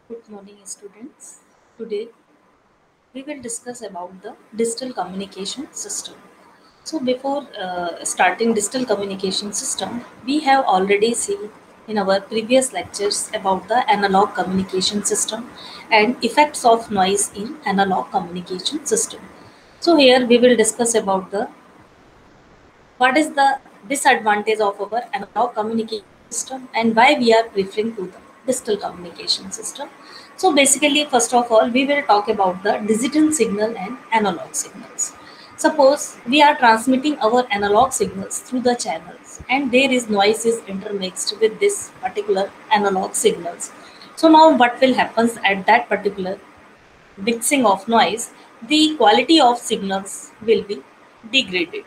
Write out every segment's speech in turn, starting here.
Good morning, students. Today we will discuss about the digital communication system. So, before starting digital communication system, we have already seen in our previous lectures about the analog communication system and effects of noise in analog communication system. So, here we will discuss about the what is the disadvantage of our analog communication system and why we are preferring to the digital communication system. So basically, first of all, we will talk about the digital signal and analog signals. Suppose we are transmitting our analog signals through the channels and there is noise is intermixed with this particular analog signals. So now what will happen at that particular mixing of noise, the quality of signals will be degraded.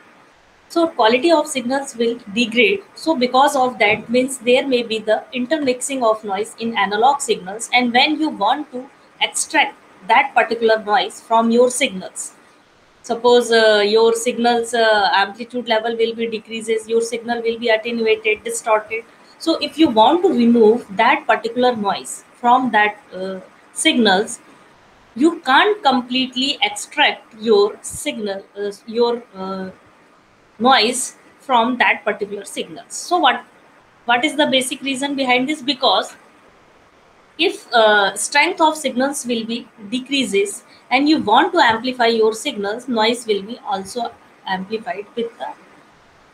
So quality of signals will degrade. So because of that means there may be the intermixing of noise in analog signals, and when you want to extract that particular noise from your signals, suppose your signals amplitude level will be decreases, your signal will be attenuated, distorted. So if you want to remove that particular noise from that signals, you can't completely extract your signal, your noise from that particular signals. So what is the basic reason behind this? Because if strength of signals will be decreases and you want to amplify your signals, noise will be also amplified with the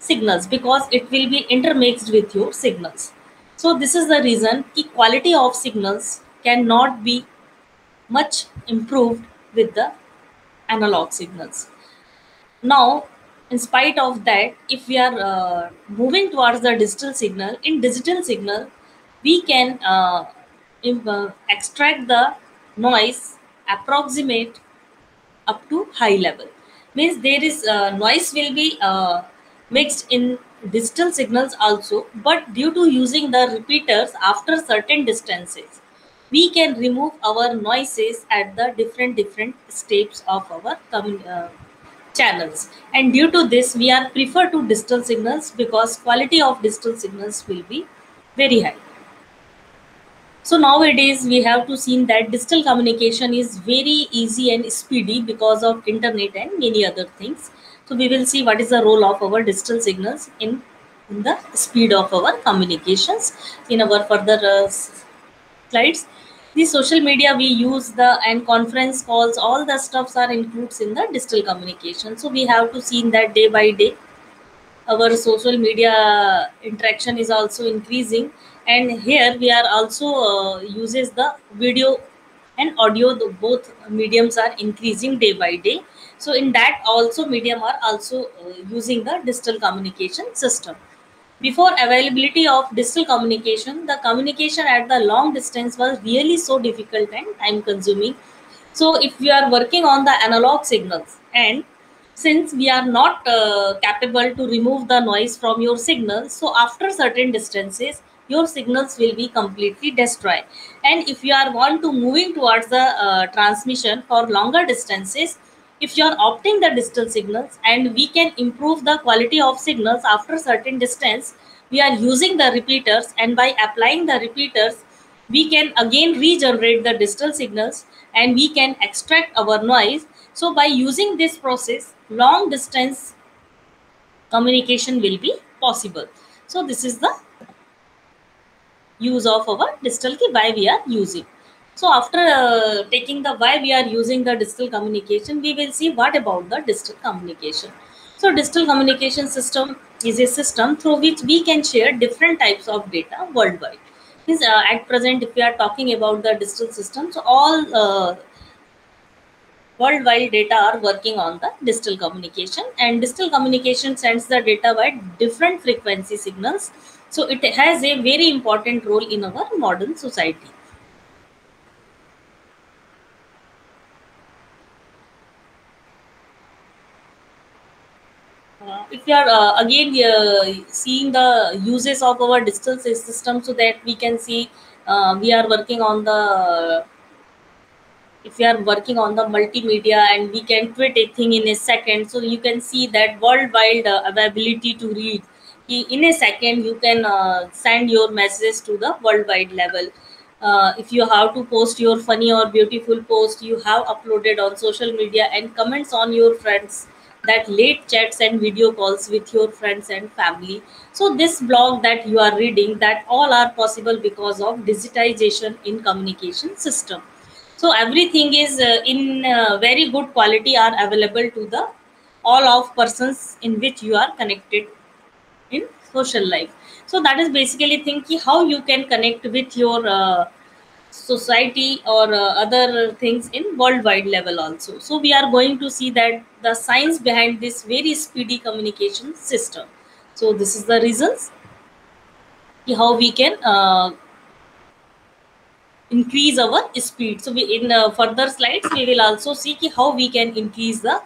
signals because it will be intermixed with your signals. So this is the reason the quality of signals cannot be much improved with the analog signals. Now, in spite of that, if we are moving towards the digital signal, in digital signal we can extract the noise approximate up to high level. Means there is noise will be mixed in digital signals also, but due to using the repeaters after certain distances, we can remove our noises at the different steps of our channels, and due to this we are prefer to digital signals because quality of digital signals will be very high. So nowadays we have to see that digital communication is very easy and speedy because of internet and many other things. So we will see what is the role of our digital signals in the speed of our communications in our further slides. The social media we use, the and conference calls, all the stuffs are includes in the digital communication. So we have to see that day by day our social media interaction is also increasing, and here we are also uses the video and audio, both mediums are increasing day by day. So in that also medium are also using the digital communication system. Before availability of digital communication, the communication at the long distance was really so difficult and time consuming. So if we are working on the analog signals, and since we are not capable to remove the noise from your signals, so after certain distances your signals will be completely destroyed. And if you are want to moving towards the transmission for longer distances, if you are opting the digital signals and we can improve the quality of signals after certain distance, we are using the repeaters, and by applying the repeaters we can again regenerate the digital signals and we can extract our noise. So by using this process, long distance communication will be possible. So this is the use of our digital key, why we are using. So after taking the why we are using the digital communication, we will see what about the digital communication. So digital communication system is a system through which we can share different types of data worldwide. Means, at present if we are talking about the digital systems, all worldwide data are working on the digital communication, and digital communication sends the data by different frequency signals. So it has a very important role in our modern society. If you are again seeing the uses of our digital system, so that we can see we are working on the, if we are working on the multimedia and we can tweet a thing in a second, so you can see that worldwide availability to read. In a second you can send your messages to the worldwide level. if you have to post your funny or beautiful post you have uploaded on social media, and comments on your friends, that late chats and video calls with your friends and family. So this blog that you are reading, that all are possible because of digitization in communication system. So everything is in very good quality are available to the all of persons in which you are connected in social life. So that is basically thinking how you can connect with your society or other things in worldwide level also. So we are going to see that the science behind this very speedy communication system. So this is the reasons how we can increase our speed. So we, in further slides we will also see how we can increase the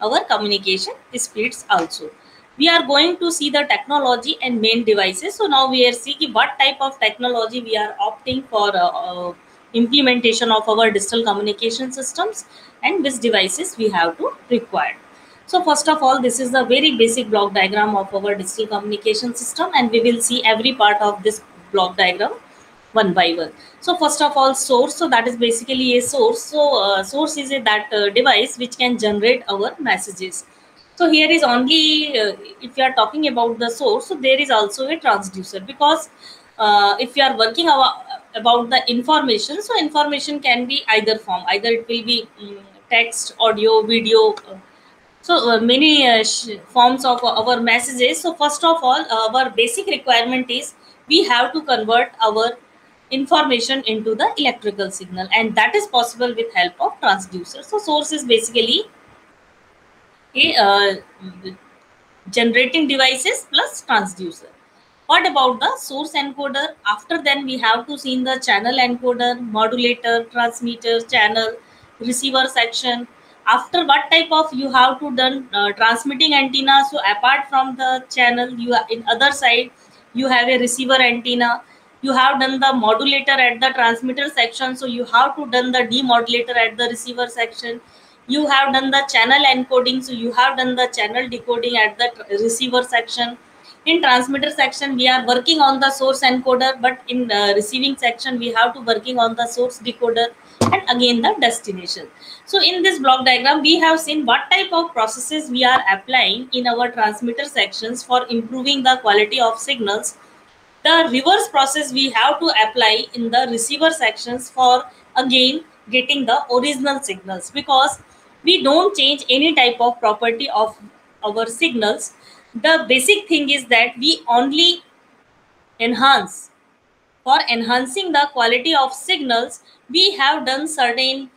our communication speeds also. We are going to see the technology and main devices. So now we are seeing what type of technology we are opting for implementation of our digital communication systems, and which devices we have to require. So first of all, this is the very basic block diagram of our digital communication system, and we will see every part of this block diagram one by one. So first of all, source. So that is basically a source. So source is a that device which can generate our messages. So here is only if you are talking about the source, so there is also a transducer, because if you are working about the information, so information can be either form, either it will be text, audio, video. So many forms of our messages. So first of all, our basic requirement is we have to convert our information into the electrical signal, and that is possible with help of transducer. So source is basically a generating devices plus transducer. What about the source encoder? After then we have to see in the channel encoder, modulator, transmitter, channel, receiver section. After what type of you have to done transmitting antenna. So apart from the channel, you are in other side you have a receiver antenna. You have done the modulator at the transmitter section, so you have to done the demodulator at the receiver section. You have done the channel encoding, so you have done the channel decoding at the receiver section. In transmitter section we are working on the source encoder, but in receiving section we have to working on the source decoder and again the destination. So in this block diagram we have seen what type of processes we are applying in our transmitter sections for improving the quality of signals. The reverse process we have to apply in the receiver sections for again getting the original signals, because we don't change any type of property of our signals. The basic thing is that we only enhance. For enhancing the quality of signals we have done certain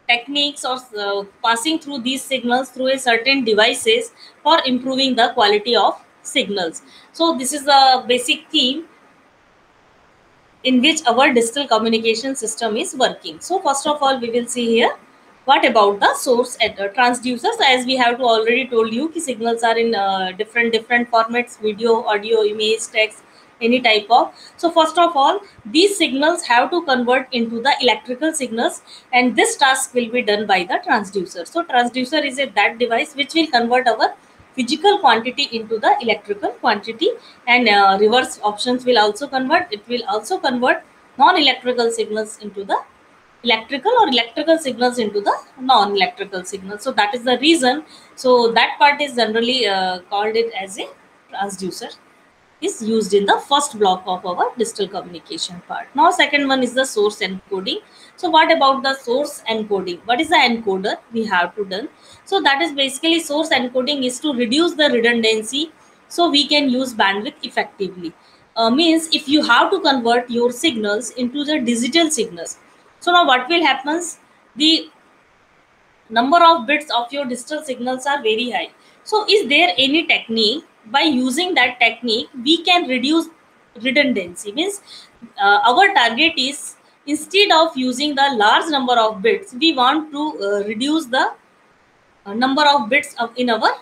techniques or passing through these signals through a certain devices for improving the quality of signals. So this is the basic theme in which our digital communication system is working. So first of all, we will see here what about the source and transducers. As we have to already told you, ki signals are in different formats: video, audio, image, text, any type of. So first of all, these signals have to convert into the electrical signals, and this task will be done by the transducer. So transducer is a that device which will convert our physical quantity into the electrical quantity, and reverse options will also convert. It will also convert non-electrical signals into the electrical, or electrical signals into the non-electrical signals. So that is the reason. So that part is generally called it as a transducer, is used in the first block of our digital communication part. Now second one is the source encoding. So what about the source encoding? What is the encoder we have to done? So that is basically source encoding is to reduce the redundancy, so we can use bandwidth effectively. Means if you have to convert your signals into the digital signals, so now what will happens? The number of bits of your digital signals are very high. So is there any technique by using that technique we can reduce redundancy? Means our target is, instead of using the large number of bits, we want to reduce the number of bits in our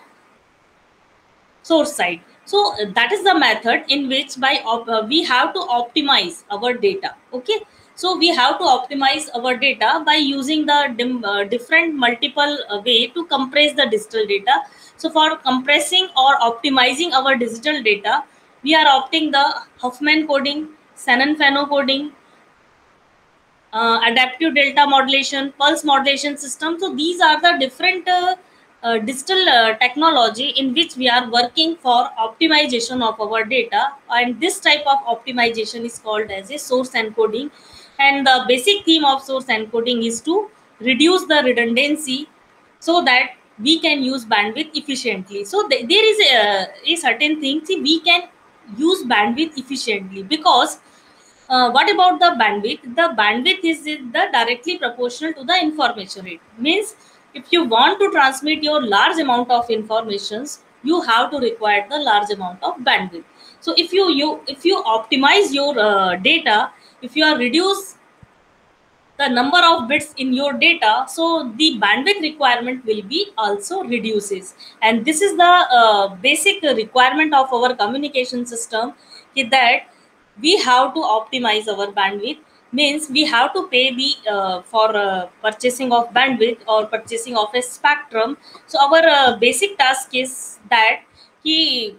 source side. So that is the method in which by we have to optimize our data. Okay, so we have to optimize our data by using the different multiple way to compress the digital data. So for compressing or optimizing our digital data, we are opting the Huffman coding, Shannon Fano coding, adaptive delta modulation, pulse modulation system. So these are the different digital technology in which we are working for optimization of our data, and this type of optimization is called as a source encoding. And the basic theme of source encoding is to reduce the redundancy so that we can use bandwidth efficiently. So there is a certain thing, see, we can use bandwidth efficiently because what about the bandwidth? The bandwidth is the directly proportional to the information rate. Means if you want to transmit your large amount of informations, you have to require the large amount of bandwidth. So if you optimize your data, if you are reduce the number of bits in your data, so the bandwidth requirement will be also reduces. And this is the basic requirement of our communication system, that we have to optimize our bandwidth. Means we have to pay the for purchasing of bandwidth or purchasing of a spectrum. So our basic task is that we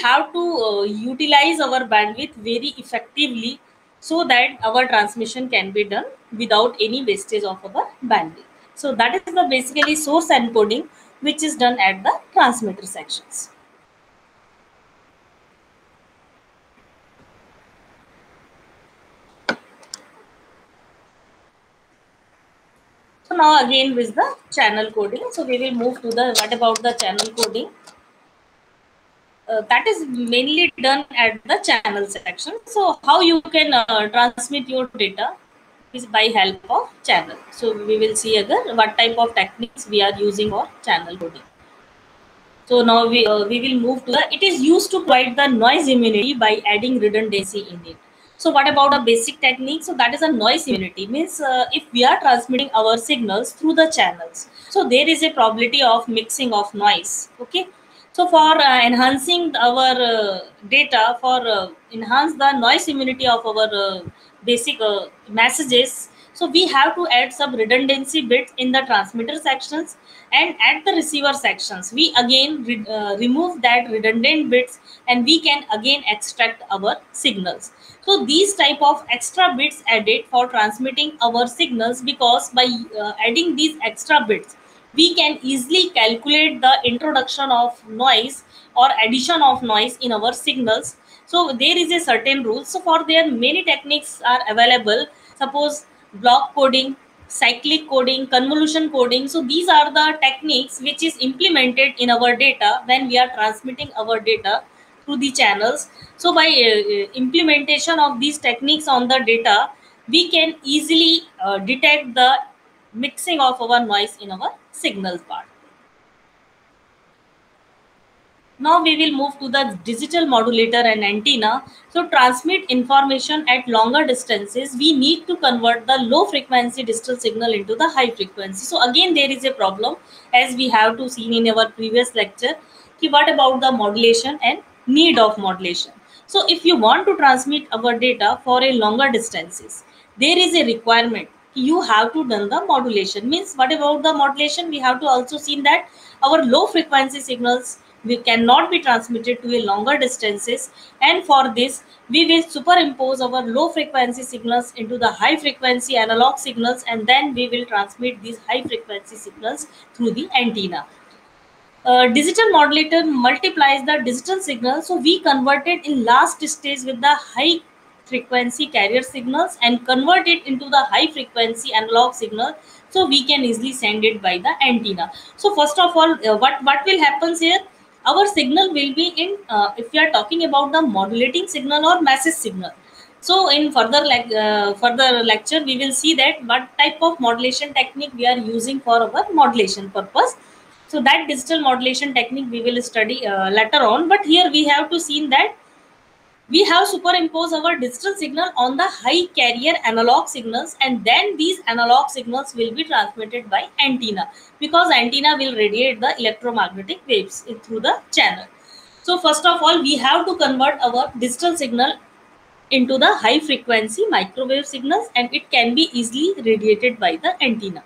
have to utilize our bandwidth very effectively so that our transmission can be done without any wastage of our bandwidth. So that is the basically source encoding which is done at the transmitter sections. So now again with the channel coding. So we will move to the what about the channel coding. That is mainly done at the channel section. So how you can transmit your data is by help of channel. So we will see again what type of techniques we are using for channel coding. So now we will move to the, it is used to provide the noise immunity by adding redundancy in it. So what about a basic technique? So that is a noise immunity. Means if we are transmitting our signals through the channels, so there is a probability of mixing of noise. Okay. So for enhancing our data, for enhance the noise immunity of our basic messages, so we have to add some redundancy bits in the transmitter sections, and at the receiver sections we again remove that redundant bits, and we can again extract our signals. So these type of extra bits added for transmitting our signals, because by adding these extra bits we can easily calculate the introduction of noise or addition of noise in our signals. So there is a certain rule. So for there many techniques are available. Suppose block coding, cyclic coding, convolution coding. So these are the techniques which is implemented in our data when we are transmitting our data through the channels. So by implementation of these techniques on the data, we can easily detect the mixing of our noise in our signal part. Now we will move to the digital modulator and antenna. So transmit information at longer distances, we need to convert the low frequency digital signal into the high frequency. So again there is a problem, as we have to seen in our previous lecture. What about the modulation and need of modulation? So if you want to transmit our data for a longer distances, there is a requirement, you have to done the modulation. Means what about the modulation? We have to also seen that our low frequency signals we cannot be transmitted to a longer distances, and for this we will superimpose our low frequency signals into the high frequency analog signals, and then we will transmit these high frequency signals through the antenna. Digital modulator multiplies the digital signal, so we convert it in last stage with the high frequency carrier signals and convert it into the high frequency analog signal, so we can easily send it by the antenna. So first of all, what will happen here, our signal will be in if we are talking about the modulating signal or message signal. So in further lecture we will see that what type of modulation technique we are using for our modulation purpose. So that digital modulation technique we will study later on, but here we have to see that we have superimposed our digital signal on the high carrier analog signals, and then these analog signals will be transmitted by antenna, because antenna will radiate the electromagnetic waves through the channel. So first of all we have to convert our digital signal into the high frequency microwave signals, and it can be easily radiated by the antenna.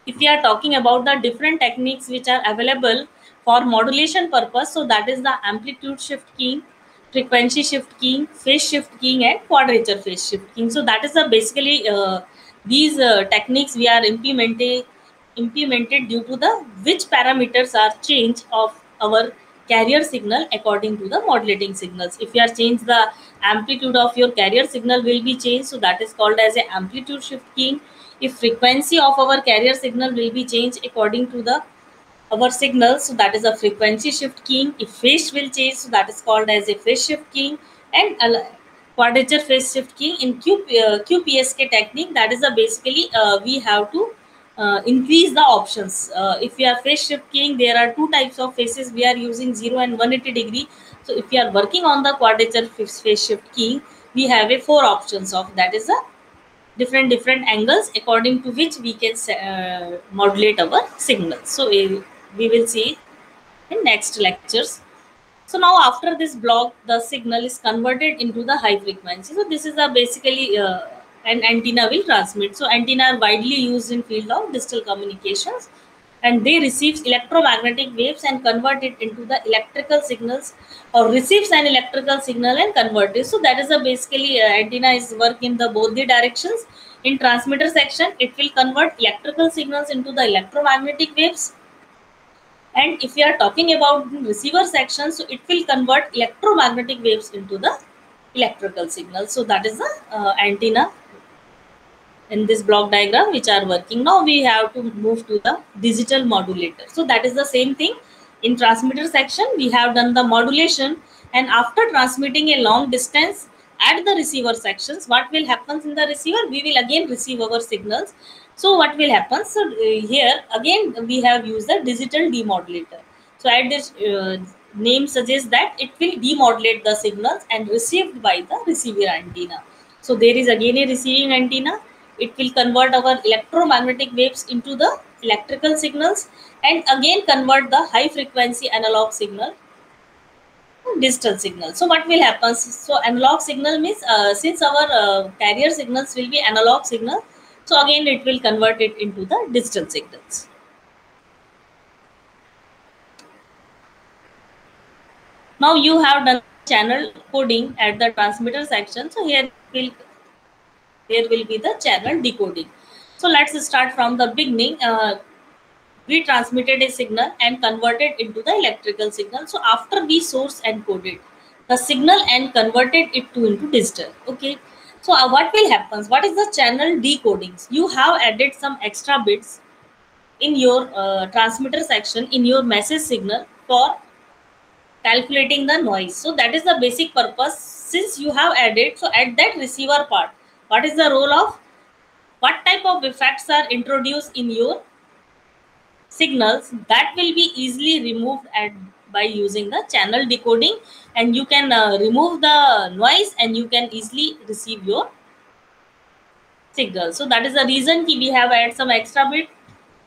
If we are talking about the different techniques which are available for modulation purpose, so that is the amplitude shift keying, frequency shift keying, phase shift keying, and quadrature phase shift keying. So that is the basically these techniques we are implemented due to the which parameters are changed of our carrier signal according to the modulating signals. If you are change the amplitude of your carrier signal will be changed, so that is called as a amplitude shift keying. If frequency of our carrier signal will be changed according to the our signal, so that is a frequency shift keying. If phase will change, so that is called as a phase shift keying. And quadrature phase shift keying in QPSK technique, that is a basically we have to increase the options. If we are phase shift keying, there are two types of phases we are using, 0 and 180 degree. So if you are working on the quadrature phase shift keying, we have a four options of that is a different angles according to which we can modulate our signal. So we will see in next lectures. So now after this block, the signal is converted into the high frequency. So this is a basically an antenna will transmit. So antenna are widely used in field of digital communications, and they receives electromagnetic waves and convert it into the electrical signals, or receives an electrical signal and convert it. So that is a basically antenna is work in the both the directions. In transmitter section, it will convert electrical signals into the electromagnetic waves, and if we are talking about the receiver section, so it will convert electromagnetic waves into the electrical signal. So that is the antenna in this block diagram which are working. Now we have to move to the digital modulator. So that is the same thing. In transmitter section, we have done the modulation, and after transmitting a long distance at the receiver sections, what will happen in the receiver? We will again receive our signals. So what will happen? So here again we have used the digital demodulator. So at this name suggests that it will demodulate the signals and received by the receiver antenna. So there is again a receiving antenna. It will convert our electromagnetic waves into the electrical signals, and again convert the high frequency analog signal to digital signal. So what will happen? So analog signal means since our carrier signals will be analog signal, so again it will convert it into the digital signals. Now you have done channel coding at the transmitter section. So here there will be the channel decoding. So let's start from the beginning. We transmitted a signal and converted into the electrical signal. So after we source encoded the signal and converted it to into digital. Okay. So what will happen? What is the channel decodings? You have added some extra bits in your transmitter section in your message signal for calculating the noise. So that is the basic purpose. Since you have added, so at that receiver part, what is the role of what type of effects are introduced in your signals, that will be easily removed by using the channel decoding, and you can remove the noise and you can easily receive your signal. So that is the reason we have added some extra bit.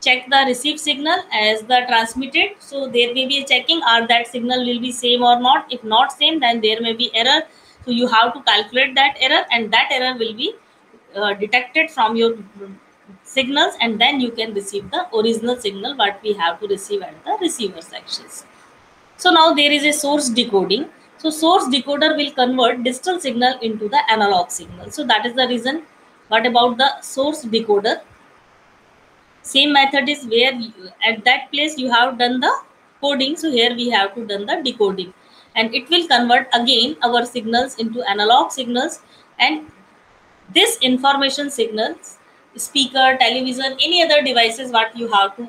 Check the received signal as the transmitted. So there may be a checking or that signal will be same or not. If not same, then there may be error. So you have to calculate that error, and that error will be detected from your signals, and then you can receive the original signal what we have to receive at the receiver sections. So now there is a source decoding. So source decoder will convert digital signal into the analog signal. So that is the reason. What about the source decoder? Same method is where at that place you have done the coding. So here we have to done the decoding, and it will convert again our signals into analog signals, and this information signals, speaker, television, any other devices what you have to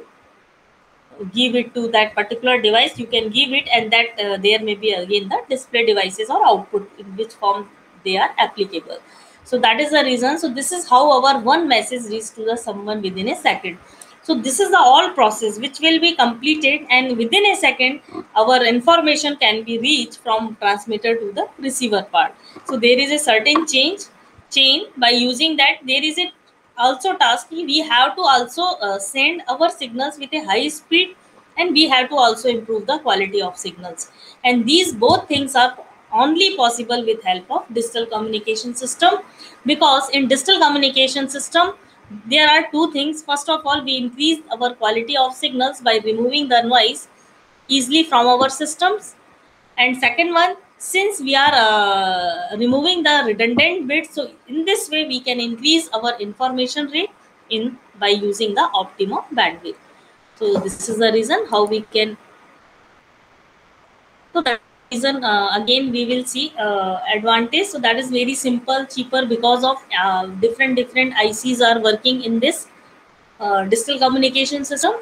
give it to that particular device, you can give it, and that there may be again the display devices or output in which form they are applicable. So that is the reason. So this is how our one message reaches to the someone within a second. So this is the all process which will be completed, and within a second our information can be reached from transmitter to the receiver part. So there is a certain chain by using that. There is a also task we have to also send our signals with a high speed, and we have to also improve the quality of signals, and these both things are only possible with help of digital communication system. Because in digital communication system there are two things. First of all, we increase our quality of signals by removing the noise easily from our systems, and second one, since we are removing the redundant bits, so in this way we can increase our information rate in by using the optimum bandwidth. So this is the reason how we can. So that reason again we will see advantage. So that is very simple, cheaper, because of different ICs are working in this digital communication system.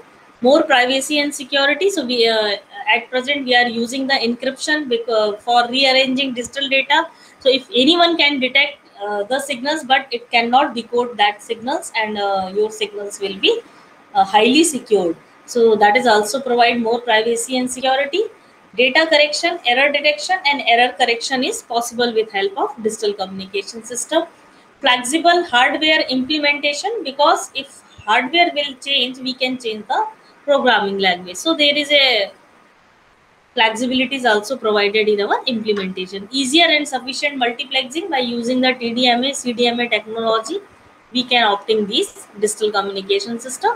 More privacy and security. So we at present we are using the encryption for rearranging digital data. So if anyone can detect the signals, but it cannot decode that signals, and your signals will be highly secured. So that is also provide more privacy and security. Data correction, error detection, and error correction is possible with help of digital communication system. Flexible hardware implementation, because if hardware will change, we can change the programming language. So there is a flexibility is also provided in our implementation. Easier and sufficient multiplexing by using the TDMA, CDMA technology. We can obtain these digital communication system.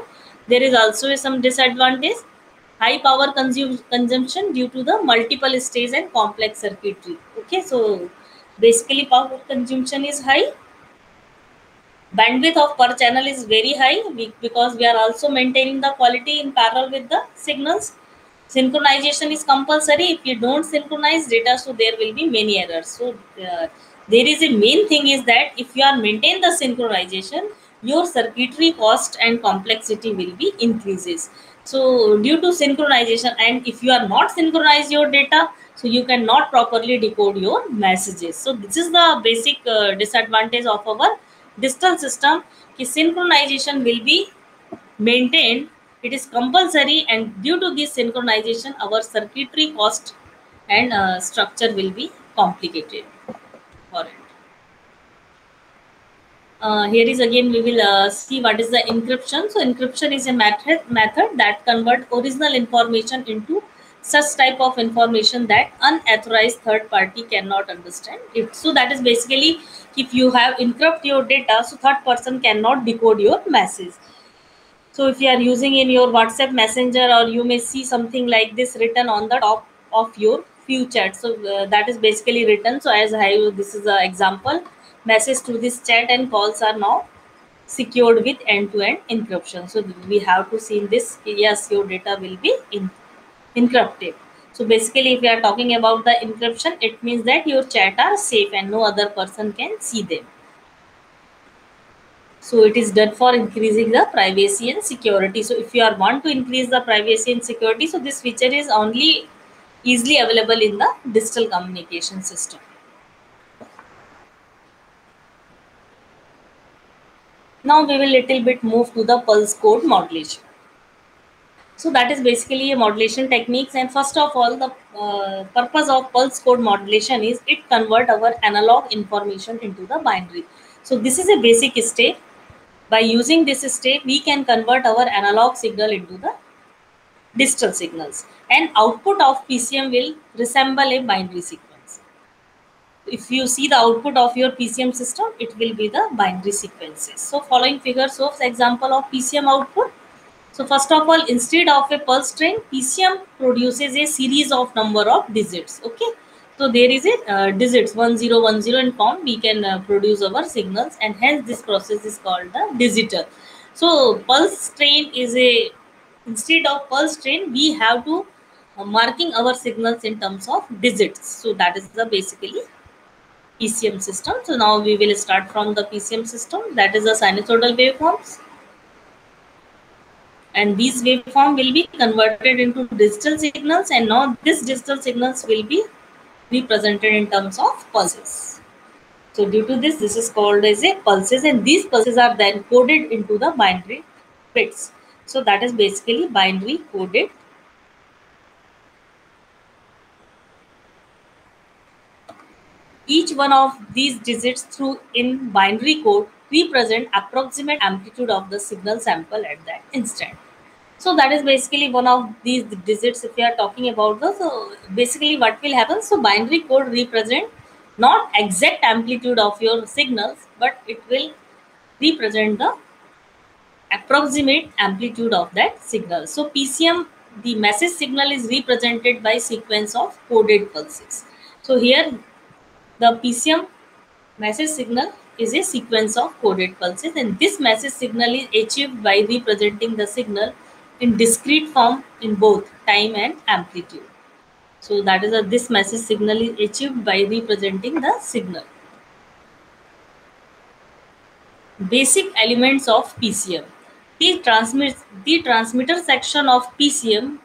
There is also some disadvantage. High power consumption due to the multiple stage and complex circuitry. Okay, so basically power consumption is high. Bandwidth of per channel is very high, because we are also maintaining the quality in parallel with the signals. Synchronization is compulsory. If you don't synchronize data, so there will be many errors. So there is a main thing is that if you are maintain the synchronization, your circuitry cost and complexity will be increases. So due to synchronization, and if you are not synchronize your data, so you cannot properly decode your messages. So this is the basic disadvantage of our digital system. Ki synchronization will be maintained, it is compulsory, and due to this synchronization our circuitry cost and structure will be complicated for it. Here is again we will see what is the encryption. So encryption is a method that convert original information into such type of information that unauthorized third party cannot understand it. So that is basically, if you have encrypt your data, so third person cannot decode your message. So if you are using in your WhatsApp Messenger, or you may see something like this written on the top of your few chats. So that is basically written. So as I, this is an example message to this chat and calls are now secured with end-to-end encryption. So we have to see in this, yes, your data will be encrypted. So basically, if we are talking about the encryption, it means that your chat are safe and no other person can see them. So it is done for increasing the privacy and security. So if you are want to increase the privacy and security, so this feature is only easily available in the digital communication system. Now we will little bit move to the pulse code modulation. So that is basically a modulation techniques, and first of all, the purpose of pulse code modulation is it convert our analog information into the binary. So this is a basic step. By using this step, we can convert our analog signal into the digital signals, and output of PCM will resemble a binary sequence. If you see the output of your PCM system, it will be the binary sequences. So following figure shows example of PCM output. So first of all, instead of a pulse train, PCM produces a series of number of digits. Okay, so there is a digits 1010 in form. We can produce our signals, and hence this process is called the digital. So pulse train is a, instead of pulse train, we have to marking our signals in terms of digits. So that is the basically PCM system. So now we will start from the PCM system, that is the sinusoidal waveforms. And these waveform will be converted into digital signals, and now this digital signals will be represented in terms of pulses. So due to this, this is called as a pulses, and these pulses are then coded into the binary bits. So that is basically binary coded. Each one of these digits through in binary code represent approximate amplitude of the signal sample at that instant. So that is basically one of these digits. If we are talking about the, so basically what will happen, so binary code represent not exact amplitude of your signals, but it will represent the approximate amplitude of that signal. So PCM, the message signal is represented by sequence of coded pulses, So here the PCM message signal is a sequence of coded pulses, and this message signal is achieved by representing the signal in discrete form in both time and amplitude. So that is this message signal is achieved by representing the signal. Basic elements of PCM. The transmitter section of PCM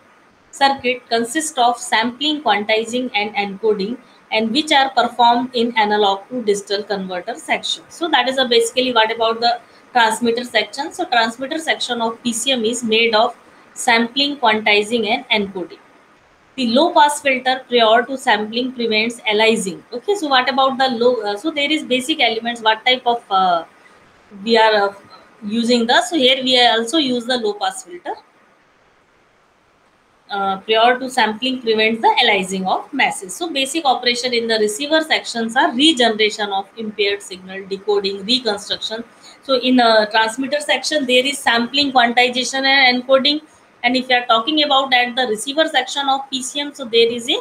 circuit consists of sampling, quantizing, and encoding, and which are performed in analog to digital converter section. So that is basically what about the transmitter section. So transmitter section of PCM is made of sampling, quantizing, and encoding. The low pass filter prior to sampling prevents aliasing. Okay, so what about the low? So there is basic elements. What type of we are using the? So here we also use the low pass filter. Prior to sampling prevents the aliasing of masses. So basic operation in the receiver sections are regeneration of impaired signal, decoding, reconstruction. So in a transmitter section, there is sampling, quantization, and encoding. And if you are talking about at the receiver section of PCM, so there is a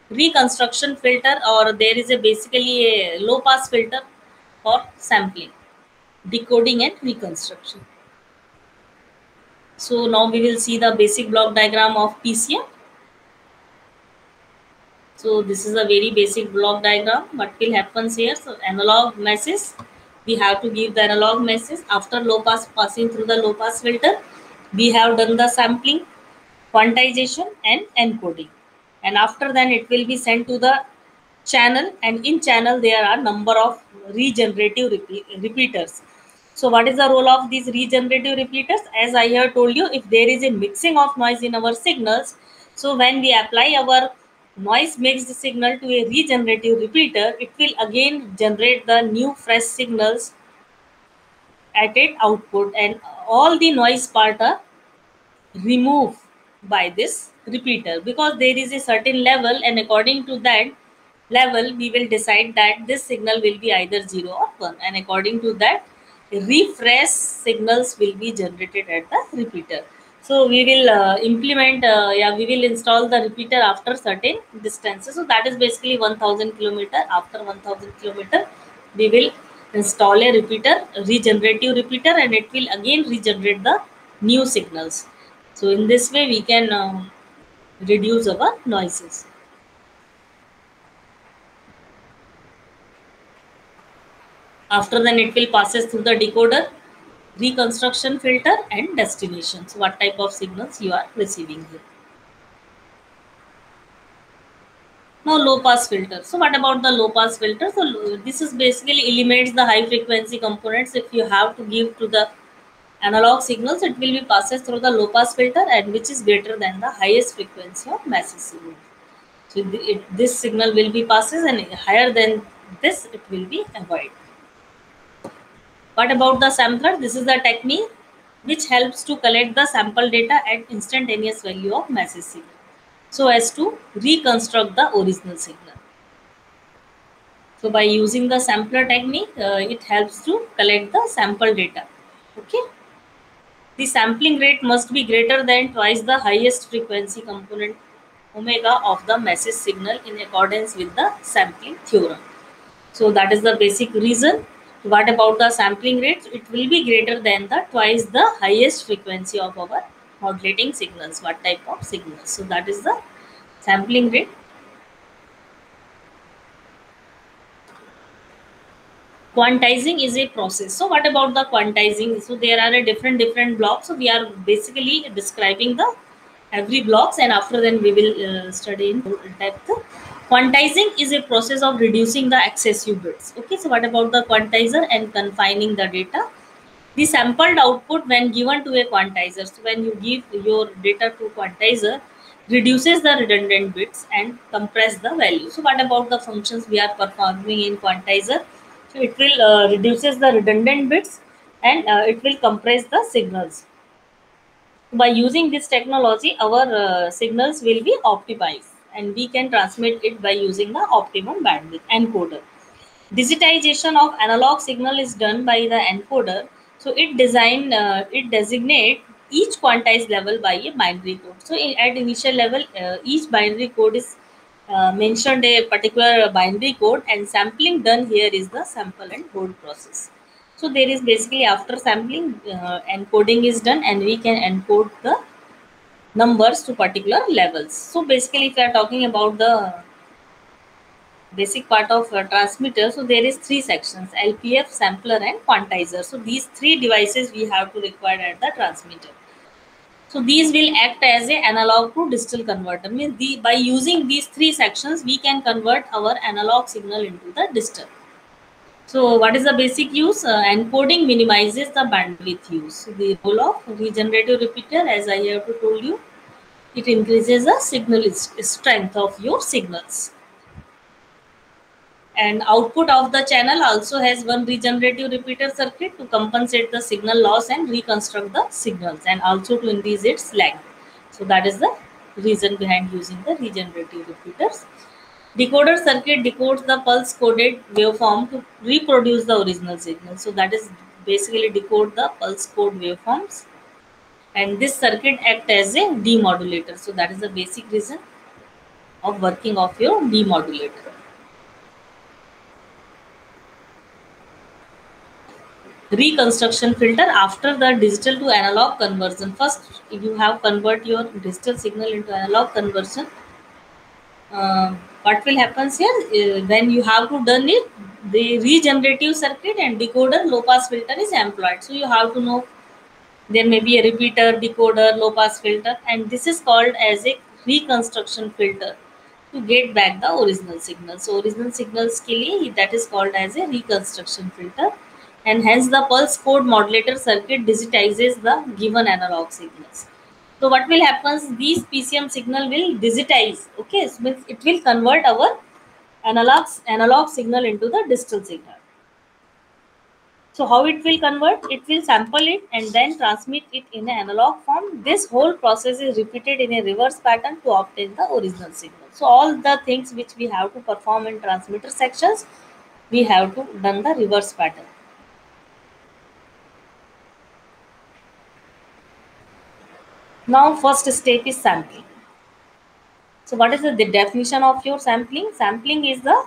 reconstruction filter, or there is a basically a low pass filter for sampling, decoding, and reconstruction. So now we will see the basic block diagram of PCM. So this is a very basic block diagram. What will happen here? So analog message, we have to give the analog message. After low pass passing through the low pass filter, we have done the sampling, quantization, and encoding. And after then it will be sent to the channel, and in channel there are number of regenerative repeaters. So what is the role of these regenerative repeaters? As I have told you, if there is a mixing of noise in our signals, so when we apply our noise mixed signal to a regenerative repeater, it will again generate the new fresh signals at its output, and all the noise part are removed by this repeater, because there is a certain level, and according to that level we will decide that this signal will be either 0 or 1, and according to that refresh signals will be generated at the repeater. So we will implement we will install the repeater after certain distances. So that is basically 1000 kilometer. After 1000 kilometer we will install a repeater, a regenerative repeater, and it will again regenerate the new signals. So in this way we can reduce our noises. After then it will passes through the decoder, reconstruction filter, and destination. So what type of signals you are receiving here. Now low pass filter. So what about the low pass filter? So this is basically eliminates the high frequency components. If you have to give to the analog signals, it will be passes through the low pass filter, and which is greater than the highest frequency of massive signal. So this signal will be passes, and higher than this it will be avoided. What about the sampler? This is the technique which helps to collect the sample data at instantaneous value of message signal, so as to reconstruct the original signal. So by using the sampler technique, it helps to collect the sample data. Okay. The sampling rate must be greater than twice the highest frequency component omega of the message signal in accordance with the sampling theorem. So that is the basic reason. What about the sampling rate? It will be greater than the twice the highest frequency of our modulating signals. What type of signals? So that is the sampling rate. Quantizing is a process. So what about the quantizing? So there are a different blocks. So we are basically describing the every blocks, and after then we will study in depth. Quantizing is a process of reducing the excessive bits. Okay, so what about the quantizer and confining the data? The sampled output when given to a quantizer, so when you give your data to quantizer, reduces the redundant bits and compress the value. So what about the functions we are performing in quantizer? So it will reduces the redundant bits, and it will compress the signals. By using this technology, our signals will be optimized, and we can transmit it by using the optimum bandwidth encoder. Digitization of analog signal is done by the encoder. So it designate each quantized level by a binary code. So at initial level, each binary code is mentioned a particular binary code, and sampling done here is the sample and hold process. So there is basically after sampling, encoding is done, and we can encode the numbers to particular levels. So basically, if we are talking about the basic part of transmitter, so there is three sections: LPF, sampler, and quantizer. So these three devices we have to require at the transmitter. So these will act as a analog to digital converter. Means by using these three sections, we can convert our analog signal into the digital. So what is the basic use? Encoding minimizes the bandwidth use. So the role of regenerative repeater, as I have told you, it increases the signal strength of your signals. And output of the channel also has one regenerative repeater circuit to compensate the signal loss and reconstruct the signals, and also to increase its length. So that is the reason behind using the regenerative repeaters. Decoder circuit decodes the pulse coded waveform to reproduce the original signal. So that is basically decode the pulse code waveforms, and this circuit act as a demodulator. So that is the basic reason of working of your demodulator. Reconstruction filter after the digital to analog conversion. First, you have convert your digital signal into analog conversion. What will happen here when you have to done it? The regenerative circuit and decoder low pass filter is employed. So you have to know there may be a repeater, decoder, low pass filter, and this is called as a reconstruction filter to get back the original signal. So original signals के लिए that is called as a reconstruction filter, and hence the pulse code modulator circuit digitizes the given analog signals. So what will happen? These PCM signal will digitize. Okay, so means it will convert our analog signal into the digital signal. So how it will convert? It will sample it and then transmit it in an analog form. This whole process is repeated in a reverse pattern to obtain the original signal. So all the things which we have to perform in transmitter sections, we have to done the reverse pattern. Now first step is sampling. So what is the definition of your sampling? Sampling is the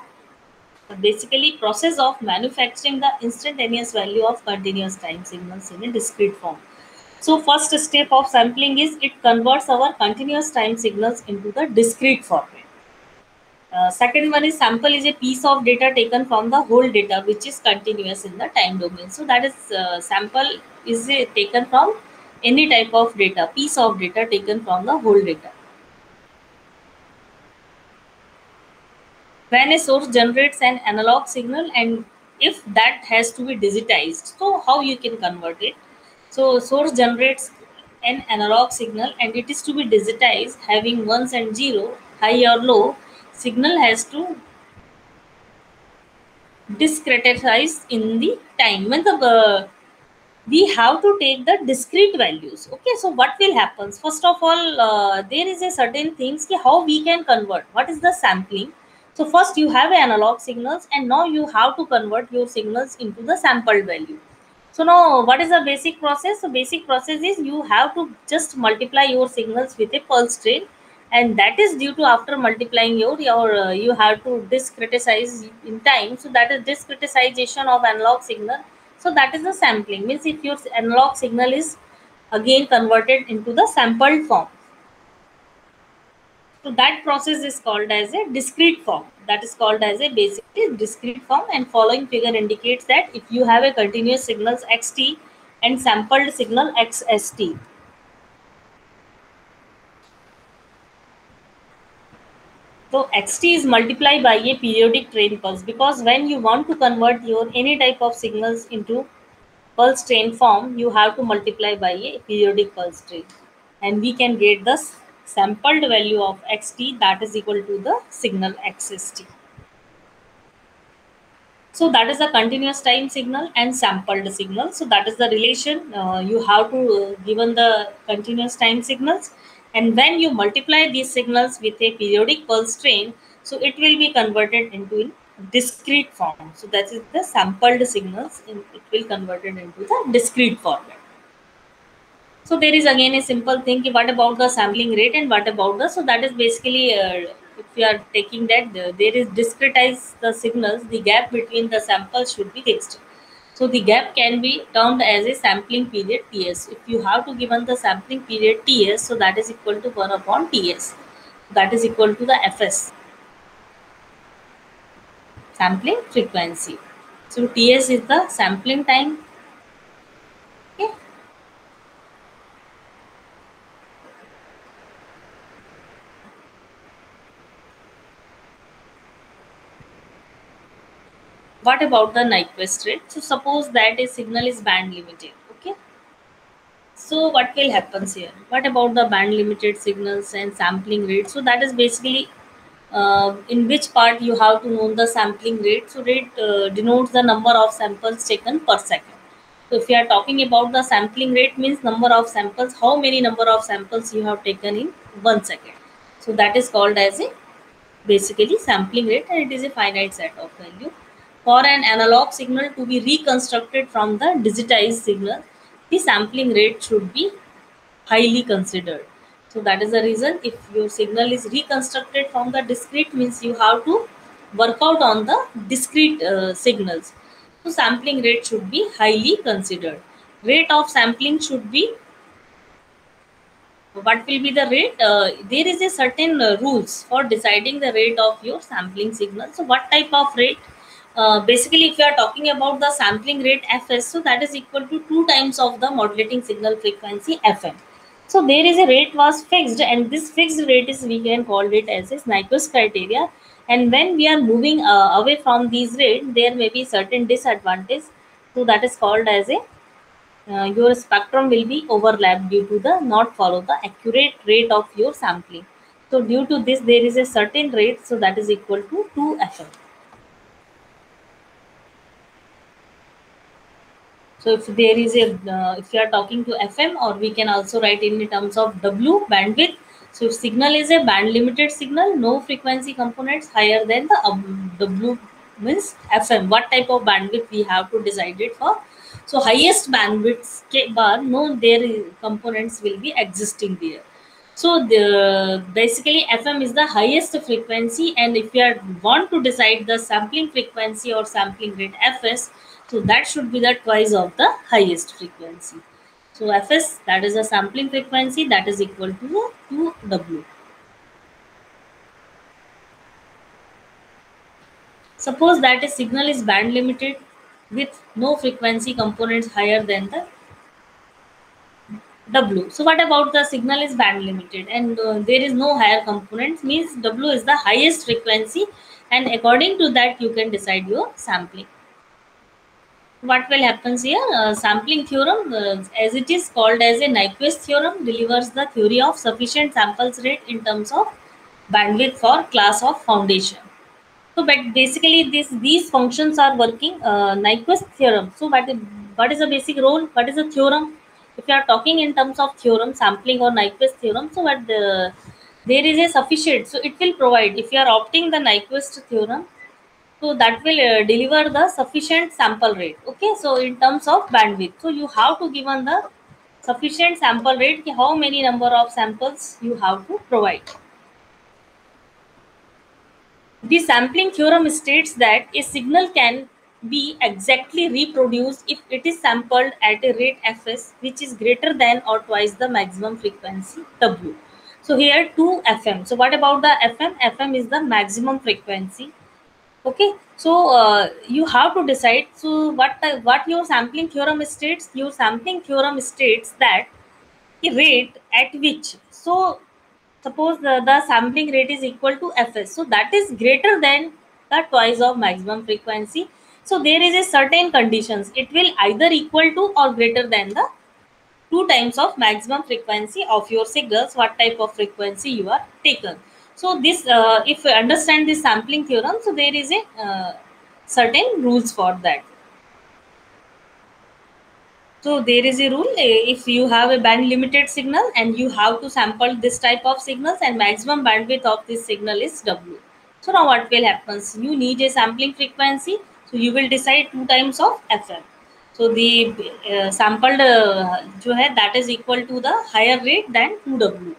basically process of manufacturing the instantaneous value of continuous time signals in a discrete form. So first step of sampling is it converts our continuous time signals into the discrete format. Second one is sample is a piece of data taken from the whole data which is continuous in the time domain. So that is sample is taken from any type of data, piece of data taken from the whole data. When a source generates an analog signal and if that has to be digitized, so how you can convert it? So source generates an analog signal and it is to be digitized having ones and zero, high or low. Signal has to discretize in the time. When we have to take the discrete values. Okay, so what will happen? First of all, there is a certain things ki how we can convert. What is the sampling? So first you have analog signals and now you have to convert your signals into the sampled value. So now what is the basic process? So basic process is you have to just multiply your signals with a pulse train, and that is due to after multiplying your you have to discretize in time. So that is discretization of analog signal. So that is the sampling. Means if your analog signal is again converted into the sampled form. So that process is called as a discrete form. That is called as a basically discrete form, and following figure indicates that if you have a continuous signals xt and sampled signal xst. So xt is multiplied by a periodic train pulse, because when you want to convert your any type of signals into pulse train form, you have to multiply by a periodic pulse train, and we can get the sampled value of xt that is equal to the signal xst. So that is the continuous time signal and sampled signal. So that is the relation you have to given the continuous time signals, and when you multiply these signals with a periodic pulse train, so it will be converted into in discrete form. So that is the sampled signals, and it will converted into the discrete format. So there is again a simple thing. What about the sampling rate and what about the? So that is basically if we are taking that there is discretize the signals, the gap between the samples should be fixed. So the gap can be termed as a sampling period Ts. If you have to given the sampling period Ts, so that is equal to 1 upon Ts. That is equal to the Fs, sampling frequency. So Ts is the sampling time. Okay. What about the Nyquist rate? So suppose that a signal is band limited. Okay. So what will happens here? What about the band limited signals and sampling rate? So that is basically in which part you have to know the sampling rate. So rate denotes the number of samples taken per second. So if you are talking about the sampling rate means number of samples, how many number of samples you have taken in 1 second. So that is called as a basically sampling rate, and it is a finite set of value. For an analog signal to be reconstructed from the digitized signal, the sampling rate should be highly considered. So that is the reason if your signal is reconstructed from the discrete means you have to work out on the discrete signals. So sampling rate should be highly considered. Rate of sampling should be, what will be the rate? There is a certain rules for deciding the rate of your sampling signal. So what type of rate? Basically if you are talking about the sampling rate Fs, so that is equal to 2 times of the modulating signal frequency Fm. So there is a rate was fixed, and this fixed rate is, we can call it as a Nyquist criteria. And when we are moving away from these rate, there may be certain disadvantage. So that is called as a your spectrum will be overlapped due to the not follow the accurate rate of your sampling. So due to this there is a certain rate, so that is equal to 2 Fm. So if there is a if you are talking to Fm, or we can also write in terms of W, bandwidth. So if signal is a band limited signal, no frequency components higher than the W means Fm. What type of bandwidth we have to decide it for? So highest bandwidth bar, no their components will be existing there. So the basically FM is the highest frequency, and if you are, want to decide the sampling frequency or sampling rate Fs, so that should be the twice of the highest frequency. So Fs, that is a sampling frequency, that is equal to 2W. Suppose that a signal is band limited with no frequency components higher than the W. So what about the signal is band limited and there is no higher components means W is the highest frequency, and according to that you can decide your sampling. What will happens here? Sampling theorem, as it is called as a Nyquist theorem, delivers the theory of sufficient samples rate in terms of bandwidth for class of foundation. So, but basically, these functions are working Nyquist theorem. So, what is the basic role? What is the theorem? If you are talking in terms of theorem, sampling or Nyquist theorem, so what there is a sufficient. So, it will provide, if you are opting the Nyquist theorem, so that will deliver the sufficient sample rate. Okay, so in terms of bandwidth, so you have to given the sufficient sample rate, ki how many number of samples you have to provide. The sampling theorem states that a signal can be exactly reproduced if it is sampled at a rate Fs which is greater than or twice the maximum frequency W. So here 2 Fm. So what about the Fm? Fm is the maximum frequency. Okay, so you have to decide. So what your sampling theorem states? Your sampling theorem states that the rate at which, so suppose the sampling rate is equal to Fs, so that is greater than the twice of maximum frequency. So there is a certain conditions, it will either equal to or greater than the 2 times of maximum frequency of your signals, what type of frequency you are taken. So this if you understand this sampling theorem, so there is a certain rules for that. So there is a rule, if you have a band limited signal and you have to sample this type of signals and maximum bandwidth of this signal is W. So now what will happen? You need a sampling frequency. So you will decide 2 times of Fm. So the sampled जो है that is equal to the higher rate than 2W.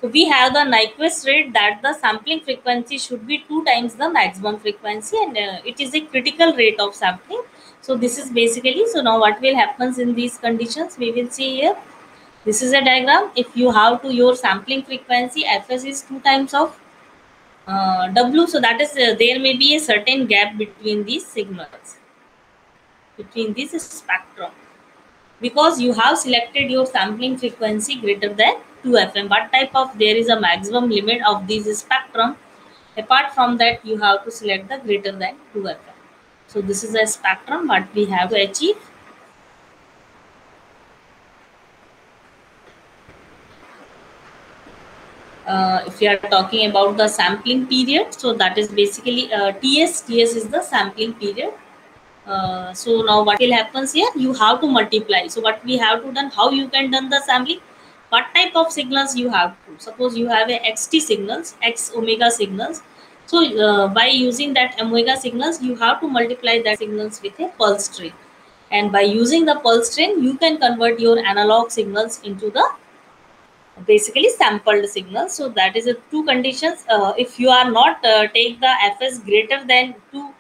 So we have the Nyquist rate that the sampling frequency should be 2 times the maximum frequency, and it is a critical rate of sampling. So this is basically, so now what will happens in these conditions, we will see here. This is a diagram. If you have to your sampling frequency, Fs is 2 times of W, so that is there may be a certain gap between these signals, between this spectrum, because you have selected your sampling frequency greater than 2 FM. What type of, there is a maximum limit of this spectrum. Apart from that, you have to select the greater than 2 FM. So this is a spectrum what we have to achieve. If you are talking about the sampling period, so that is basically TS. TS is the sampling period. So now what will happens here, you have to multiply. So what we have to done, how you can done the sampling, what type of signals you have to, suppose you have a xt signals, x omega signals. So by using that omega signals, you have to multiply that signals with a pulse train, and by using the pulse train, you can convert your analog signals into the basically sampled signals. So that is a two conditions. If you are not take the fs greater than 2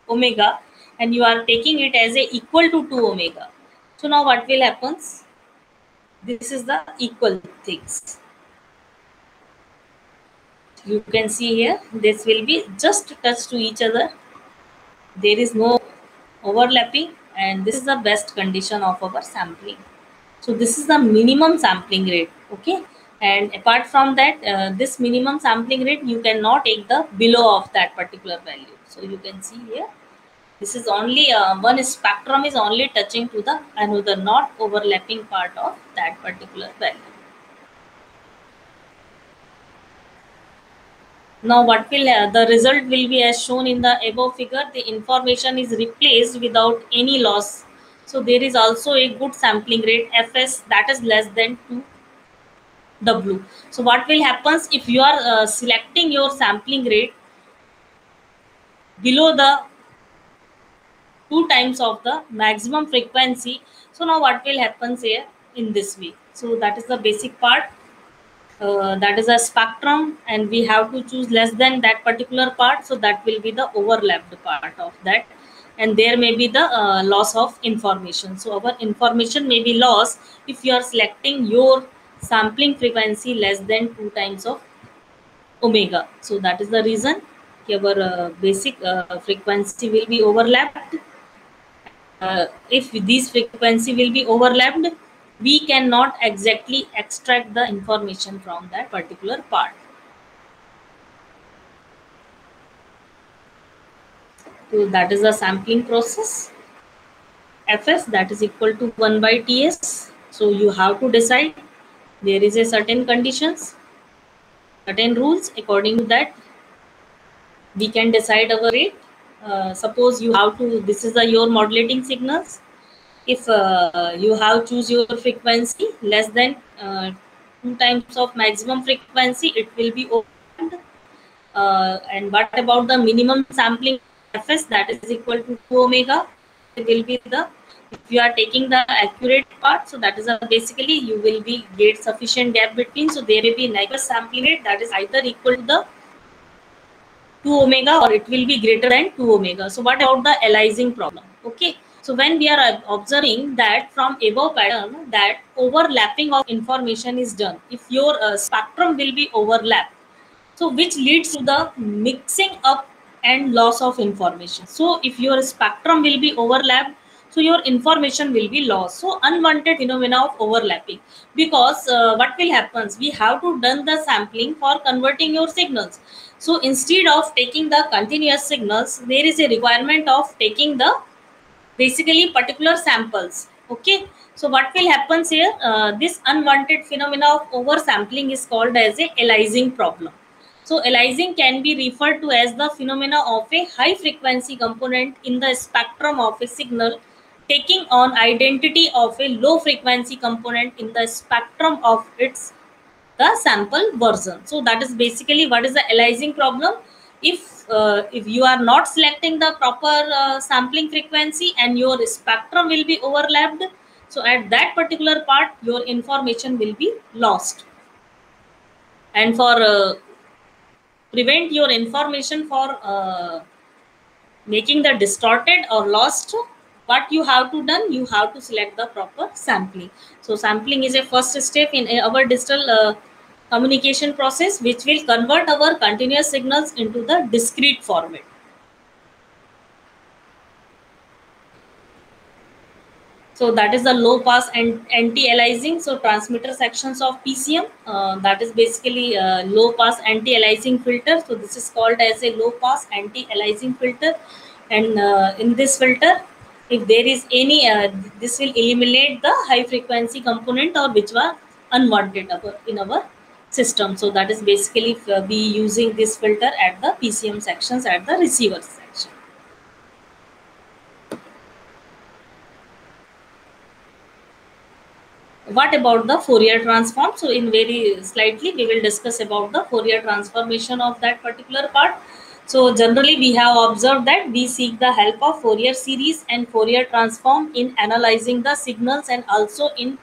omega, and you are taking it as a equal to 2 omega, so now what will happens, this is the equal things. You can see here, this will be just touch to each other, there is no overlapping, and this is the best condition of our sampling. So this is the minimum sampling rate, okay. And apart from that, this minimum sampling rate, you cannot take the below of that particular value. So you can see here, this is only one spectrum is only touching to the another, not overlapping part of that particular value. Now what will the result will be as shown in the above figure. The information is replaced without any loss. So there is also a good sampling rate fs that is less than 2 W. So what will happens, if you are selecting your sampling rate below the 2 times of the maximum frequency, so now what will happens here in this way. So that is the basic part. That is a spectrum, and we have to choose less than that particular part, so that will be the overlapped part of that, and there may be the loss of information. So our information may be lost if you are selecting your sampling frequency less than 2 times of omega. So that is the reason our basic frequency will be overlapped. If these frequency will be overlapped, we cannot exactly extract the information from that particular part. So that is the sampling process. Fs that is equal to 1 by Ts. So you have to decide, there is a certain conditions, certain rules, according to that we can decide our rate. Suppose you have to, this is the your modulating signals. If you have choose your frequency less than 2 times of maximum frequency, it will be opened. And what about the minimum sampling fs that is equal to 2 omega, it will be the, if you are taking the accurate part, so that is a basically you will be get sufficient gap between, so there may be Nyquist sampling rate that is either equal to the 2 omega or it will be greater than 2 omega. So what about the aliasing problem? Okay, so when we are observing that from above pattern that overlapping of information is done, if your spectrum will be overlapped, so which leads to the mixing up and loss of information. So if your spectrum will be overlapped, so your information will be lost. So unwanted phenomena of overlapping, because what will happen, we have to done the sampling for converting your signals. So instead of taking the continuous signals, there is a requirement of taking the basically particular samples. Okay, so what will happen here, this unwanted phenomena of oversampling is called as a aliasing problem. So aliasing can be referred to as the phenomena of a high frequency component in the spectrum of a signal taking on identity of a low frequency component in the spectrum of its the sample version. So that is basically what is the aliasing problem. If you are not selecting the proper sampling frequency and your spectrum will be overlapped, so at that particular part your information will be lost. And for prevent your information for making the distorted or lost, what you have to done, you have to select the proper sampling. So sampling is a first step in our digital communication process, which will convert our continuous signals into the discrete format. So that is the low pass and anti-aliasing. So transmitter sections of PCM, that is basically low pass anti-aliasing filter. So this is called as a low pass anti-aliasing filter. And in this filter, if there is any, this will eliminate the high frequency component or which were unwanted in our system. So that is basically be using this filter at the PCM sections at the receiver section. What about the Fourier transform? So in very slightly we will discuss about the Fourier transformation of that particular part. So generally we have observed that we seek the help of Fourier series and Fourier transform in analyzing the signals and also in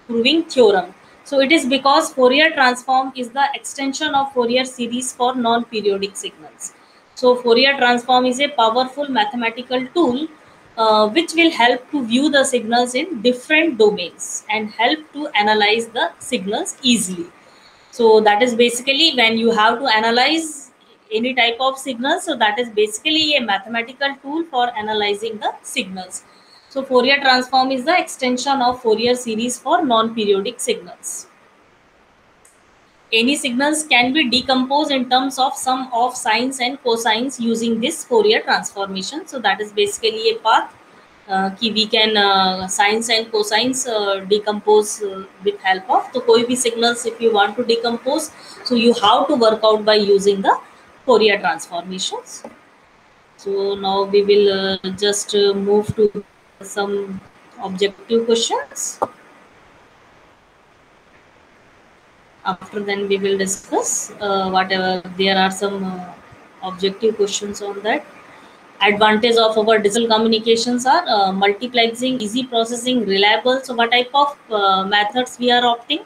proving theorem. So it is because Fourier transform is the extension of Fourier series for non-periodic signals. So Fourier transform is a powerful mathematical tool which will help to view the signals in different domains and help to analyze the signals easily. So that is basically when you have to analyze any type of signal. So that is basically a mathematical tool for analyzing the signals. So Fourier transform is the extension of Fourier series for non-periodic signals. Any signals can be decomposed in terms of sum of sines and cosines using this Fourier transformation. So that is basically a path कि we can sines and cosines decompose with help of. So कोई भी signals if you want to decompose, so you have to work out by using the Fourier transformations. So now we will just move to some objective questions. After then we will discuss whatever there are some objective questions on that. Advantage of our digital communications are multiplexing, easy processing, reliable. So what type of methods we are opting?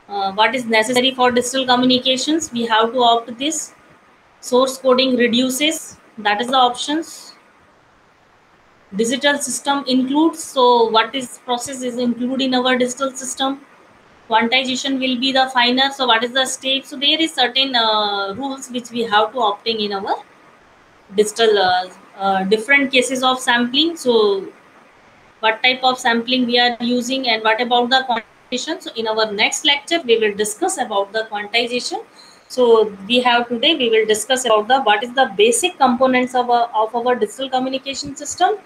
What is necessary for digital communications? We have to opt this. Source coding reduces, that is the options. Digital system includes, so what is process is included in our digital system. Quantization will be the finer, so what is the state? So there is certain rules which we have to obtain in our digital different cases of sampling. So what type of sampling we are using and what about the quantization? So in our next lecture we will discuss about the quantization. So we have today we will discuss about the what is the basic components of our digital communication system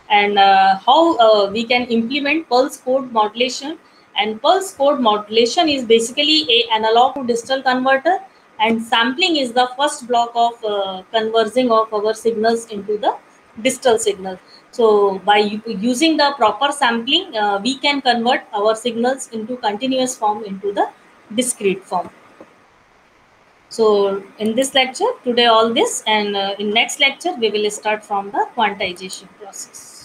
and how we can implement pulse code modulation. And pulse code modulation is basically a analog to digital converter, and sampling is the first block of converting of our signals into the digital signal. So by using the proper sampling, we can convert our signals into continuous form into the discrete form. So in this lecture today all this, and in next lecture we will start from the quantization process.